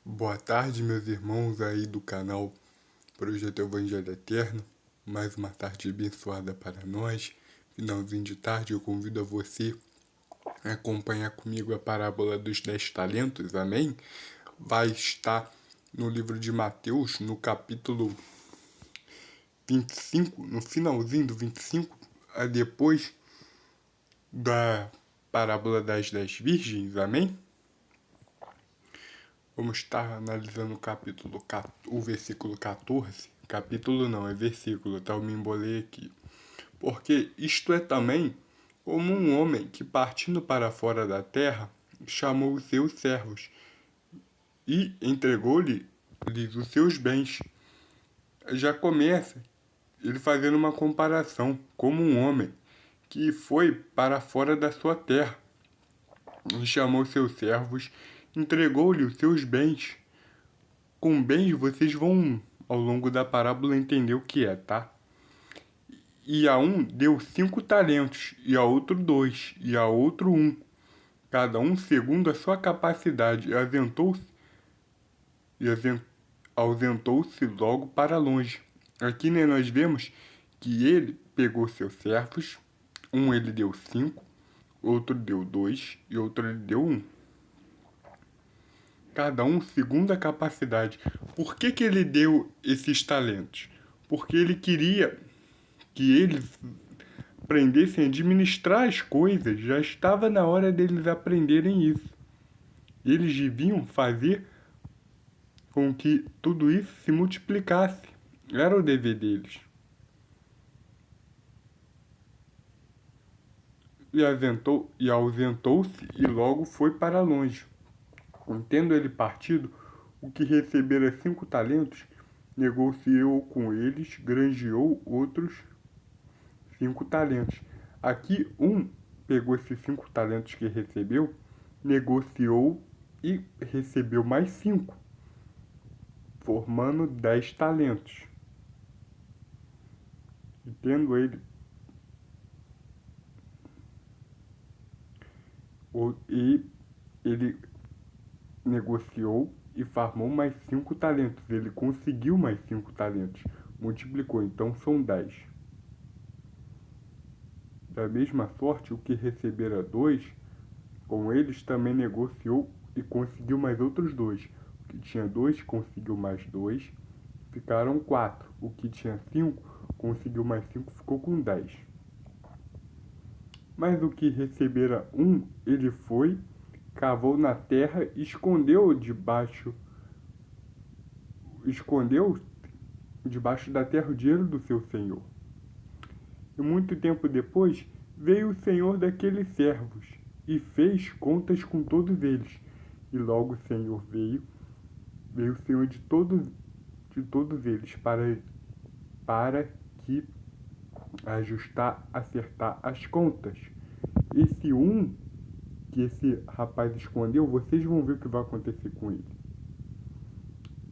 Boa tarde, meus irmãos aí do canal Projeto Evangelho Eterno. Mais uma tarde abençoada para nós. Finalzinho de tarde, eu convido a você a acompanhar comigo a parábola dos 10 talentos, amém? Vai estar no livro de Mateus, no capítulo 25, no finalzinho do 25, depois da parábola das 10 virgens, amém? Vamos estar analisando o versículo 14. Capítulo não, é versículo, tá? Eu me embolei aqui. Porque isto é também como um homem que, partindo para fora da terra, chamou os seus servos e entregou-lhes os seus bens. Já começa ele fazendo uma comparação, como um homem que foi para fora da sua terra, e chamou seus servos, entregou-lhe os seus bens. Com bens vocês vão, ao longo da parábola, entender o que é, tá? E a um deu 5 talentos, e a outro 2, e a outro 1, cada um segundo a sua capacidade, e ausentou-se logo para longe. Aqui, né, nós vemos que ele pegou seus servos, um ele deu 5, outro deu 2 e outro ele deu 1. Cada um segundo a capacidade. Por que ele deu esses talentos? Porque ele queria que eles aprendessem a administrar as coisas. Já estava na hora deles aprenderem isso. Eles deviam fazer com que tudo isso se multiplicasse. Era o dever deles. E ausentou-se e logo foi para longe. Tendo ele partido, o que recebera 5 talentos, negociou com eles, granjeou outros 5 talentos. Aqui, um pegou esses 5 talentos que recebeu, negociou e recebeu mais 5, formando 10 talentos. E tendo ele ele negociou e farmou mais 5 talentos. Ele conseguiu mais 5 talentos. Multiplicou, então são 10. Da mesma sorte, o que recebera 2, com eles também negociou e conseguiu mais outros 2. O que tinha 2 conseguiu mais 2, ficaram 4. O que tinha 5 conseguiu mais 5, ficou com 10. Mas o que recebera 1, ele foi, cavou na terra e escondeu debaixo da terra o dinheiro do seu senhor. E muito tempo depois veio o senhor daqueles servos e fez contas com todos eles. E logo o senhor veio o senhor de todos eles para que acertar as contas. Esse que esse rapaz escondeu, vocês vão ver o que vai acontecer com ele.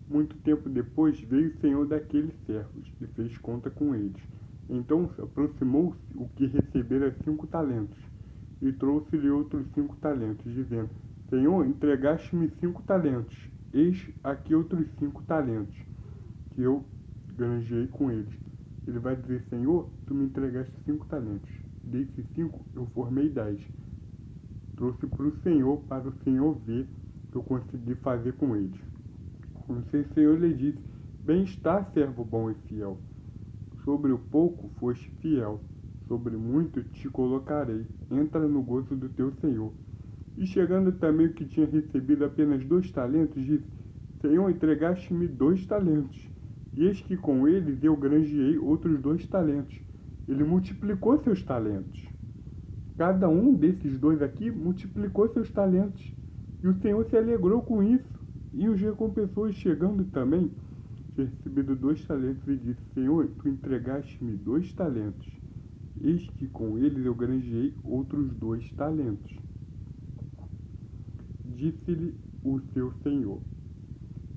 Muito tempo depois veio o senhor daqueles servos e fez conta com eles. Então aproximou-se o que recebera 5 talentos e trouxe-lhe outros 5 talentos, dizendo: Senhor, entregaste-me 5 talentos, eis aqui outros 5 talentos, que eu granjeei com eles. Ele vai dizer: Senhor, tu me entregaste 5 talentos, desses 5 eu formei 10. Trouxe para o Senhor ver o que eu consegui fazer com eles. O Senhor lhe disse: Bem está, servo bom e fiel. Sobre o pouco foste fiel, sobre muito te colocarei. Entra no gozo do teu Senhor. E chegando também o que tinha recebido apenas 2 talentos, disse: Senhor, entregaste-me 2 talentos. E eis que com eles eu granjeei outros 2 talentos. Ele multiplicou seus talentos. Cada um desses 2 aqui multiplicou seus talentos. E o Senhor se alegrou com isso. E os recompensou, chegando também, tinha recebido 2 talentos e disse: Senhor, tu entregaste-me 2 talentos. Eis que com eles eu granjeei outros 2 talentos. Disse-lhe o seu senhor: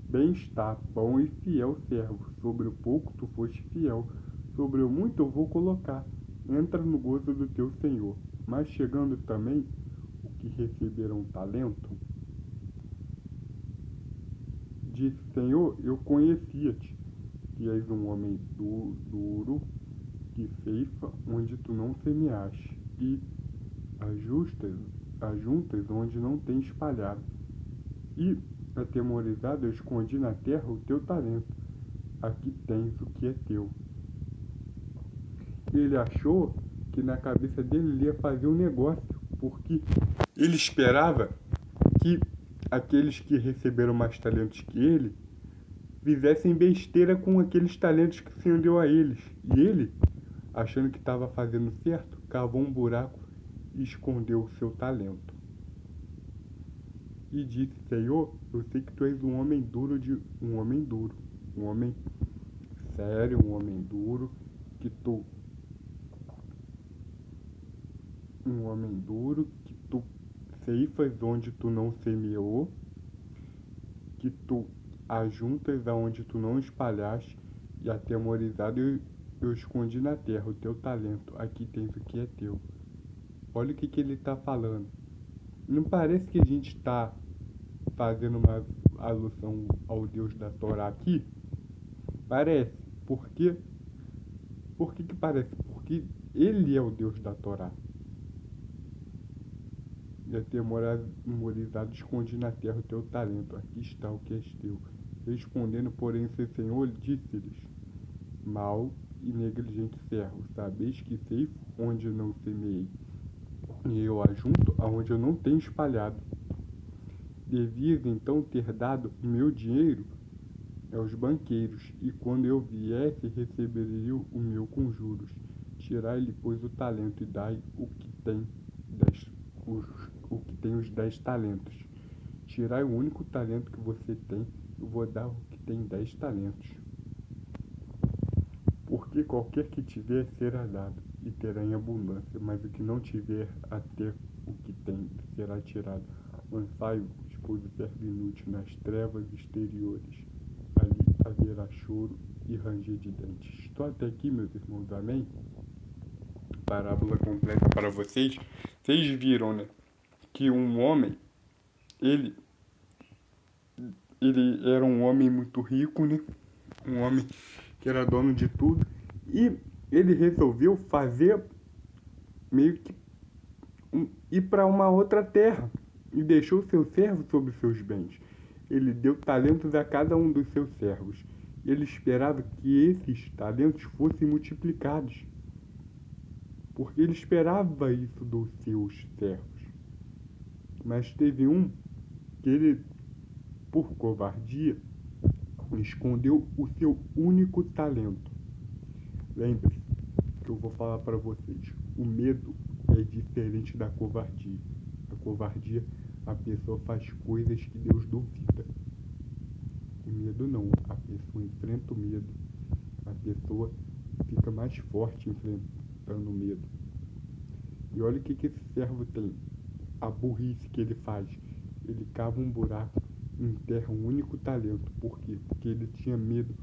Bem está, bom e fiel servo. Sobre o pouco tu foste fiel, sobre o muito eu vou colocar. Entra no gozo do teu senhor. Mas chegando também o que receberam talento, Disse: Senhor, eu conhecia-te, que és um homem duro, que ceifa onde tu não semeaste, e ajuntas onde não tens espalhado. E, atemorizado, eu escondi na terra o teu talento. Aqui tens o que é teu. Ele achou que na cabeça dele ele ia fazer um negócio, porque ele esperava que aqueles que receberam mais talentos que ele fizessem besteira com aqueles talentos que o Senhor deu a eles. E ele, achando que estava fazendo certo, cavou um buraco e escondeu o seu talento. E disse: Senhor, eu sei que tu és um homem duro, um homem sério, um homem duro, que tu ceifas onde tu não semeou, que tu ajuntas aonde tu não espalhaste, e atemorizado eu escondi na terra o teu talento. Aqui tens o que é teu. Olha o que ele está falando. Não parece que a gente está fazendo uma alusão ao Deus da Torá aqui? Parece. Por quê? Por que parece? Porque ele é o Deus da Torá. E atemorizado escondi na terra o teu talento. Aqui está o que és teu. Respondendo, porém, seu Senhor disse-lhes: Mau e negligente servo, sabeis que ceifo onde não semeei, e eu ajunto aonde eu não tenho espalhado. Devias então ter dado o meu dinheiro aos banqueiros, e quando eu viesse, receberia o meu com juros. Tirai-lhe, pois, o talento, e dai o que tem os 10 talentos. Tirai o único talento que você tem, eu vou dar o que tem 10 talentos. Porque qualquer que tiver será dado, e terá em abundância, mas o que não tiver, até o que tem será tirado. Lançai-o, pois o servo inútil, nas trevas exteriores. Ali haverá choro e ranger de dentes. Estou até aqui, meus irmãos, amém? Parábola completa para vocês. Vocês viram, né? Que um homem, ele era um homem muito rico, né? Um homem que era dono de tudo. E ele resolveu fazer meio que ir para uma outra terra. E deixou seus servos sobre seus bens. Ele deu talentos a cada um dos seus servos. Ele esperava que esses talentos fossem multiplicados. Porque ele esperava isso dos seus servos. Mas teve um que ele, por covardia, escondeu o seu único talento. Lembre-se que eu vou falar para vocês. O medo é diferente da covardia. A covardia, a pessoa faz coisas que Deus duvida. O medo não. A pessoa enfrenta o medo. A pessoa fica mais forte enfrentando o medo. E olha o que esse servo tem. A burrice que ele faz. Ele cava um buraco e enterra um único talento. Por quê? Porque ele tinha medo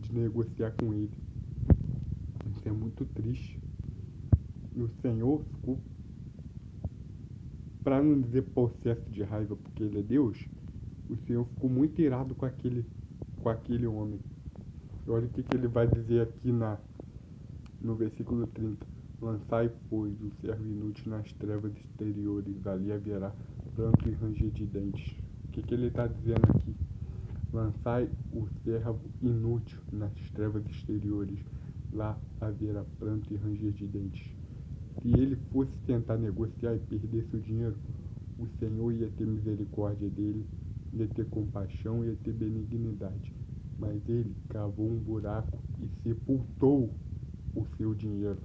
de negociar com ele. Isso é muito triste. E o Senhor ficou, para não dizer possesso de raiva, porque ele é Deus, o Senhor ficou muito irado com aquele homem. E olha o que ele vai dizer aqui no versículo 30. Lançai, pois, o servo inútil nas trevas exteriores, ali haverá pranto e ranger de dentes. O que ele está dizendo aqui? Lançai o servo inútil nas trevas exteriores, lá haverá pranto e ranger de dentes. Se ele fosse tentar negociar e perdesse o dinheiro, o Senhor ia ter misericórdia dele, ia ter compaixão, ia ter benignidade. Mas ele cavou um buraco e sepultou o seu dinheiro,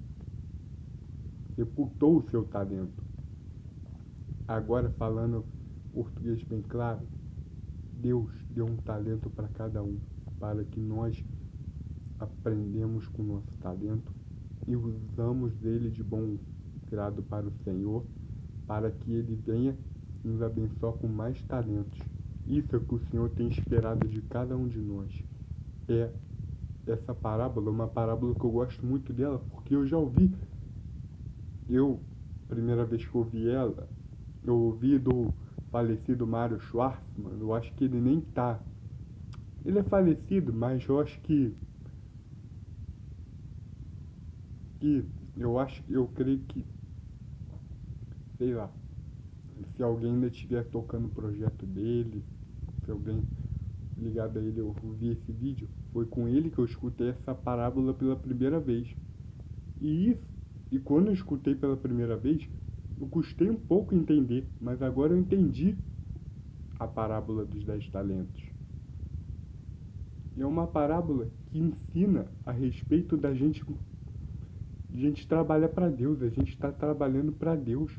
sepultou o seu talento. Agora, falando português bem claro, Deus deu um talento para cada um, para que nós aprendemos com o nosso talento e usamos dele de bom grado para o Senhor, para que ele venha nos abençoar com mais talentos. Isso é o que o Senhor tem esperado de cada um de nós. Essa parábola é uma parábola que eu gosto muito dela, porque eu já ouvi. Primeira vez que eu ouvi ela, eu ouvi do falecido Mário Schwartzman. Eu acho que ele nem está Ele é falecido, mas eu acho eu creio que, sei lá, se alguém ainda estiver tocando o projeto dele, se alguém ligado a ele eu vi esse vídeo, foi com ele que eu escutei essa parábola pela primeira vez. E isso, e quando eu escutei pela primeira vez, eu custei um pouco entender, mas agora eu entendi a parábola dos 10 talentos. É uma parábola que ensina a respeito da gente. A gente trabalha para Deus, a gente está trabalhando para Deus.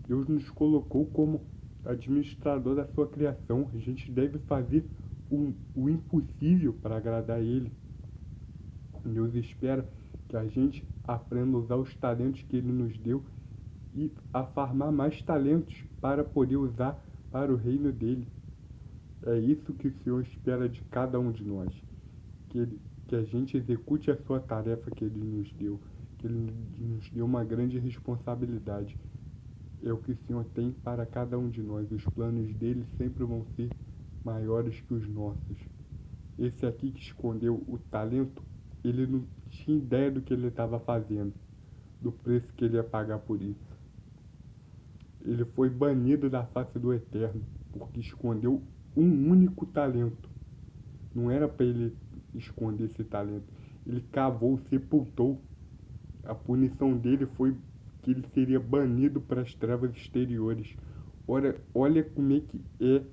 Deus nos colocou como administrador da sua criação. A gente deve fazer o impossível para agradar a Ele. Deus espera que a gente aprenda a usar os talentos que Ele nos deu e a farmar mais talentos para poder usar para o reino dele. É isso que o Senhor espera de cada um de nós. Que a gente execute a sua tarefa que Ele nos deu. Que Ele nos deu uma grande responsabilidade. É o que o Senhor tem para cada um de nós. Os planos dele sempre vão ser maiores que os nossos. Esse aqui que escondeu o talento, ele não tinha ideia do que ele estava fazendo, do preço que ele ia pagar por isso. Ele foi banido da face do Eterno, porque escondeu um único talento. Não era para ele esconder esse talento. Ele cavou, sepultou. A punição dele foi que ele seria banido para as trevas exteriores. Olha como é que é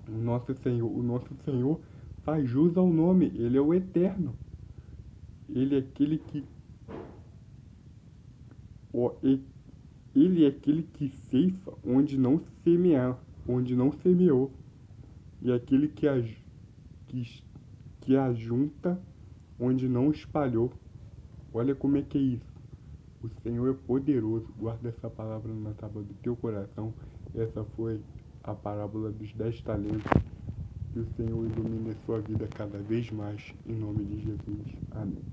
o nosso Senhor. O nosso Senhor faz jus ao nome. Ele é o Eterno. Ele é aquele que ele é aquele que ceifa onde não semear, onde não semeou. E é aquele que ajunta onde não espalhou. Olha como é que é isso. O Senhor é poderoso. Guarda essa palavra na tábua do teu coração. Essa foi a parábola dos 10 talentos. Que o Senhor ilumine a sua vida cada vez mais. Em nome de Jesus. Amém.